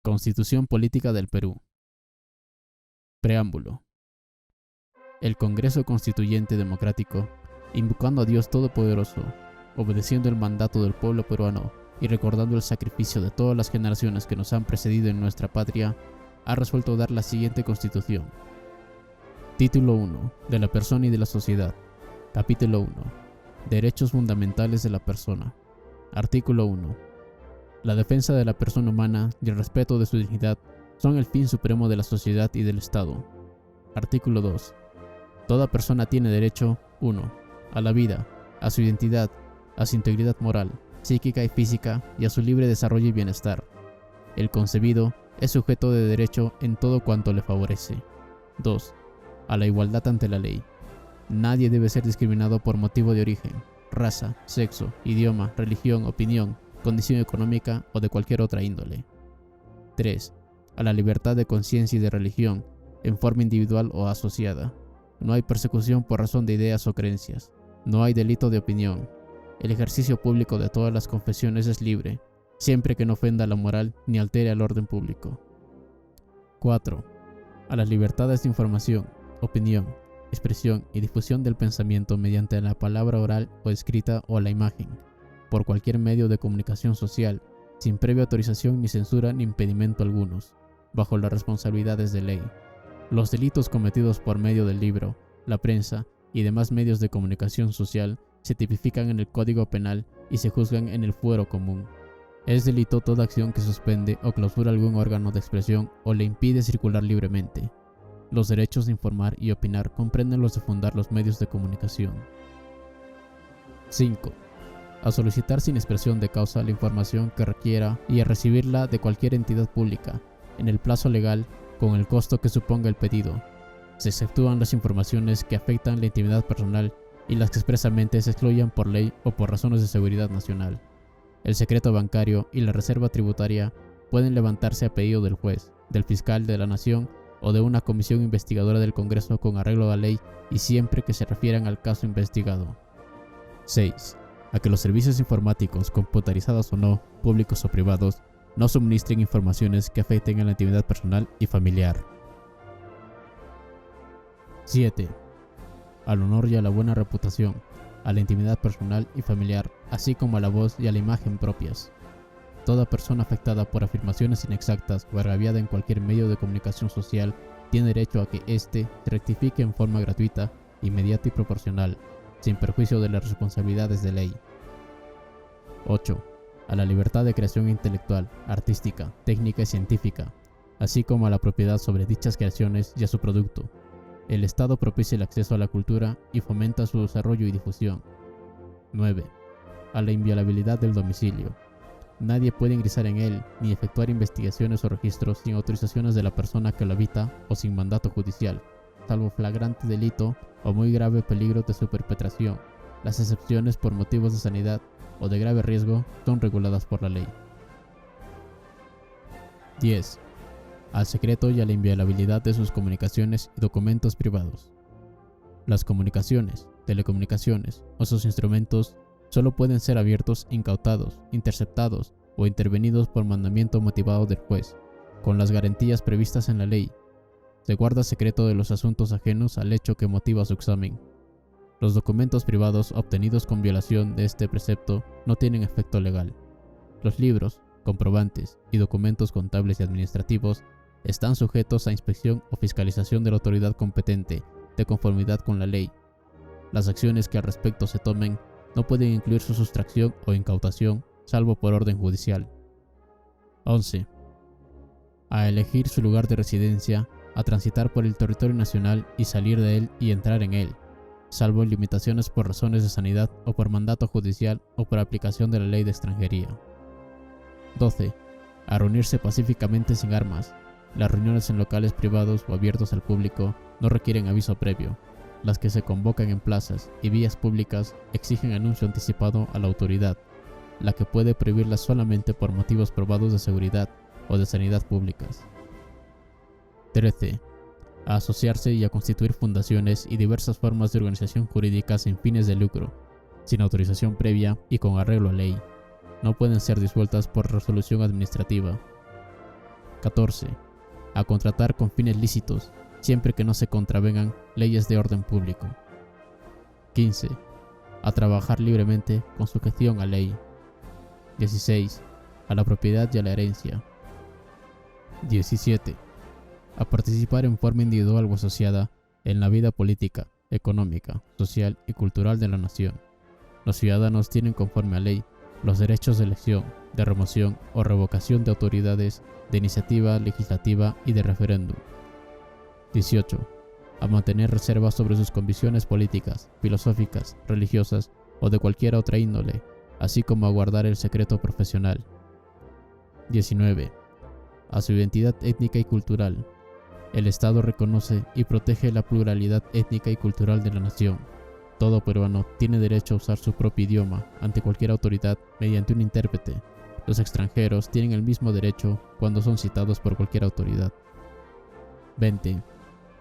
Constitución Política del Perú. Preámbulo. El Congreso Constituyente Democrático, invocando a Dios Todopoderoso, obedeciendo el mandato del pueblo peruano y recordando el sacrificio de todas las generaciones que nos han precedido en nuestra patria, ha resuelto dar la siguiente Constitución. Título 1. De la persona y de la sociedad. Capítulo 1. Derechos fundamentales de la persona. Artículo 1. La defensa de la persona humana y el respeto de su dignidad son el fin supremo de la sociedad y del Estado. Artículo 2. Toda persona tiene derecho 1. A la vida, a su identidad, a su integridad moral, psíquica y física y a su libre desarrollo y bienestar. El concebido es sujeto de derecho en todo cuanto le favorece. 2. A la igualdad ante la ley. Nadie debe ser discriminado por motivo de origen, raza, sexo, idioma, religión, opinión, condición económica o de cualquier otra índole. 3. A la libertad de conciencia y de religión, en forma individual o asociada. No hay persecución por razón de ideas o creencias. No hay delito de opinión. El ejercicio público de todas las confesiones es libre, siempre que no ofenda la moral ni altere el orden público. 4. A las libertades de información, opinión, expresión y difusión del pensamiento mediante la palabra oral o escrita o la imagen, por cualquier medio de comunicación social, sin previa autorización ni censura ni impedimento algunos, bajo las responsabilidades de ley. Los delitos cometidos por medio del libro, la prensa y demás medios de comunicación social se tipifican en el Código Penal y se juzgan en el fuero común. Es delito toda acción que suspende o clausura algún órgano de expresión o le impide circular libremente. Los derechos de informar y opinar comprenden los de fundar los medios de comunicación. 5. A solicitar sin expresión de causa la información que requiera y a recibirla de cualquier entidad pública, en el plazo legal, con el costo que suponga el pedido. Se exceptúan las informaciones que afectan la intimidad personal y las que expresamente se excluyan por ley o por razones de seguridad nacional. El secreto bancario y la reserva tributaria pueden levantarse a pedido del juez, del fiscal de la nación o de una comisión investigadora del Congreso con arreglo a la ley y siempre que se refieran al caso investigado. 6. A que los servicios informáticos, computarizados o no, públicos o privados, no suministren informaciones que afecten a la intimidad personal y familiar. 7. Al honor y a la buena reputación, a la intimidad personal y familiar, así como a la voz y a la imagen propias. Toda persona afectada por afirmaciones inexactas o agraviada en cualquier medio de comunicación social tiene derecho a que éste se rectifique en forma gratuita, inmediata y proporcional, sin perjuicio de las responsabilidades de ley. 8. A la libertad de creación intelectual, artística, técnica y científica, así como a la propiedad sobre dichas creaciones y a su producto. El Estado propicia el acceso a la cultura y fomenta su desarrollo y difusión. 9. A la inviolabilidad del domicilio. Nadie puede ingresar en él ni efectuar investigaciones o registros sin autorizaciones de la persona que lo habita o sin mandato judicial, salvo flagrante delito o muy grave peligro de su perpetración. Las excepciones por motivos de sanidad o de grave riesgo son reguladas por la ley. 10. Al secreto y a la inviolabilidad de sus comunicaciones y documentos privados. Las comunicaciones, telecomunicaciones o sus instrumentos solo pueden ser abiertos, incautados, interceptados o intervenidos por mandamiento motivado del juez, con las garantías previstas en la ley. Se guarda secreto de los asuntos ajenos al hecho que motiva su examen. Los documentos privados obtenidos con violación de este precepto no tienen efecto legal. Los libros, comprobantes y documentos contables y administrativos están sujetos a inspección o fiscalización de la autoridad competente, de conformidad con la ley. Las acciones que al respecto se tomen no pueden incluir su sustracción o incautación, salvo por orden judicial. 11. A elegir su lugar de residencia, a transitar por el territorio nacional y salir de él y entrar en él, salvo limitaciones por razones de sanidad o por mandato judicial o por aplicación de la ley de extranjería. 12. A reunirse pacíficamente sin armas. Las reuniones en locales privados o abiertos al público no requieren aviso previo. Las que se convocan en plazas y vías públicas exigen anuncio anticipado a la autoridad, la que puede prohibirlas solamente por motivos probados de seguridad o de sanidad públicas. 13. A asociarse y a constituir fundaciones y diversas formas de organización jurídica sin fines de lucro, sin autorización previa y con arreglo a ley. No pueden ser disueltas por resolución administrativa. 14. A contratar con fines lícitos, siempre que no se contravengan leyes de orden público. 15. A trabajar libremente con sujeción a ley. 16. A la propiedad y a la herencia. 17. A participar en forma individual o asociada en la vida política, económica, social y cultural de la nación. Los ciudadanos tienen conforme a ley los derechos de elección, de remoción o revocación de autoridades, de iniciativa legislativa y de referéndum. 18. A mantener reservas sobre sus convicciones políticas, filosóficas, religiosas o de cualquier otra índole, así como a guardar el secreto profesional. 19. A su identidad étnica y cultural. El Estado reconoce y protege la pluralidad étnica y cultural de la nación. Todo peruano tiene derecho a usar su propio idioma ante cualquier autoridad mediante un intérprete. Los extranjeros tienen el mismo derecho cuando son citados por cualquier autoridad. 20.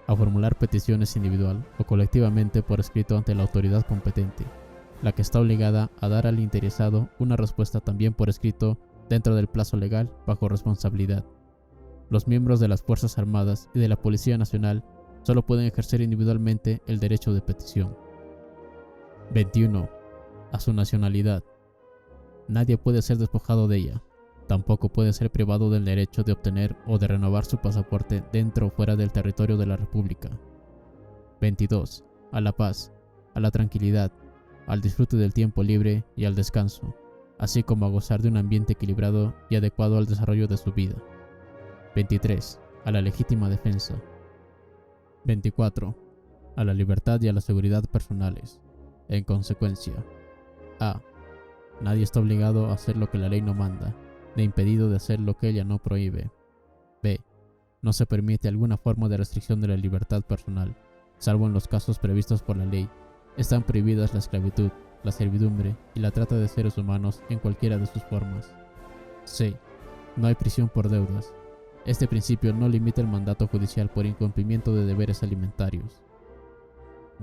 A formular peticiones individual o colectivamente por escrito ante la autoridad competente, la que está obligada a dar al interesado una respuesta también por escrito dentro del plazo legal bajo responsabilidad. Los miembros de las Fuerzas Armadas y de la Policía Nacional solo pueden ejercer individualmente el derecho de petición. 21. A su nacionalidad. Nadie puede ser despojado de ella. Tampoco puede ser privado del derecho de obtener o de renovar su pasaporte dentro o fuera del territorio de la República. 22. A la paz, a la tranquilidad, al disfrute del tiempo libre y al descanso, así como a gozar de un ambiente equilibrado y adecuado al desarrollo de su vida. 23. A la legítima defensa. 24. A la libertad y a la seguridad personales. En consecuencia, a. Nadie está obligado a hacer lo que la ley no manda, ni impedido de hacer lo que ella no prohíbe. b. No se permite alguna forma de restricción de la libertad personal, salvo en los casos previstos por la ley. Están prohibidas la esclavitud, la servidumbre y la trata de seres humanos en cualquiera de sus formas. c. No hay prisión por deudas. Este principio no limita el mandato judicial por incumplimiento de deberes alimentarios.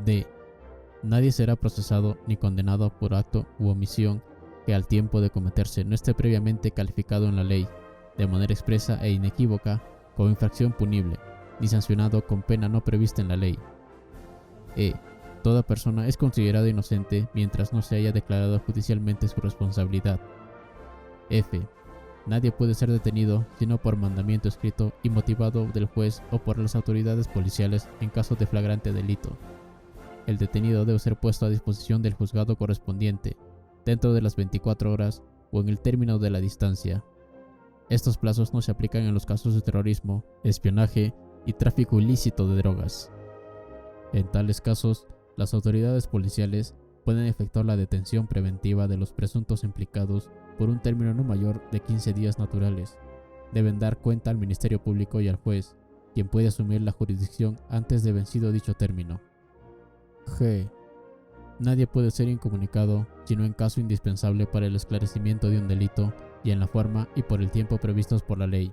d. Nadie será procesado ni condenado por acto u omisión que al tiempo de cometerse no esté previamente calificado en la ley, de manera expresa e inequívoca, como infracción punible, ni sancionado con pena no prevista en la ley. e. Toda persona es considerada inocente mientras no se haya declarado judicialmente su responsabilidad. f. Nadie puede ser detenido sino por mandamiento escrito y motivado del juez o por las autoridades policiales en caso de flagrante delito. El detenido debe ser puesto a disposición del juzgado correspondiente, dentro de las 24 horas o en el término de la distancia. Estos plazos no se aplican en los casos de terrorismo, espionaje y tráfico ilícito de drogas. En tales casos, las autoridades policiales pueden efectuar la detención preventiva de los presuntos implicados por un término no mayor de 15 días naturales. Deben dar cuenta al Ministerio Público y al juez, quien puede asumir la jurisdicción antes de vencido dicho término. G. Nadie puede ser incomunicado sino en caso indispensable para el esclarecimiento de un delito y en la forma y por el tiempo previstos por la ley.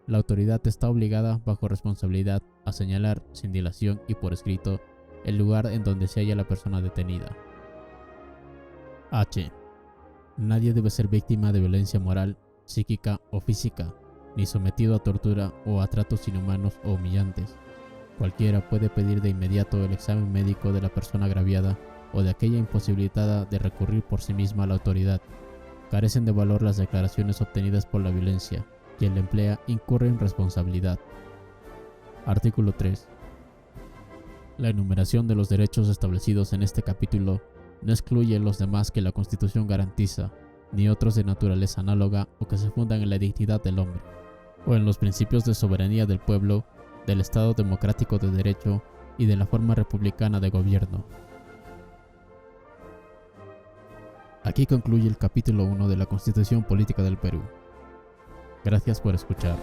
La autoridad está obligada, bajo responsabilidad, a señalar, sin dilación y por escrito, el lugar en donde se halla la persona detenida. H. Nadie debe ser víctima de violencia moral, psíquica o física, ni sometido a tortura o a tratos inhumanos o humillantes. Cualquiera puede pedir de inmediato el examen médico de la persona agraviada o de aquella imposibilitada de recurrir por sí misma a la autoridad. Carecen de valor las declaraciones obtenidas por la violencia. Quien la emplea incurre en responsabilidad. Artículo 3. La enumeración de los derechos establecidos en este capítulo no excluye los demás que la Constitución garantiza, ni otros de naturaleza análoga o que se fundan en la dignidad del hombre, o en los principios de soberanía del pueblo, del Estado democrático de derecho y de la forma republicana de gobierno. Aquí concluye el capítulo 1 de la Constitución Política del Perú. Gracias por escuchar.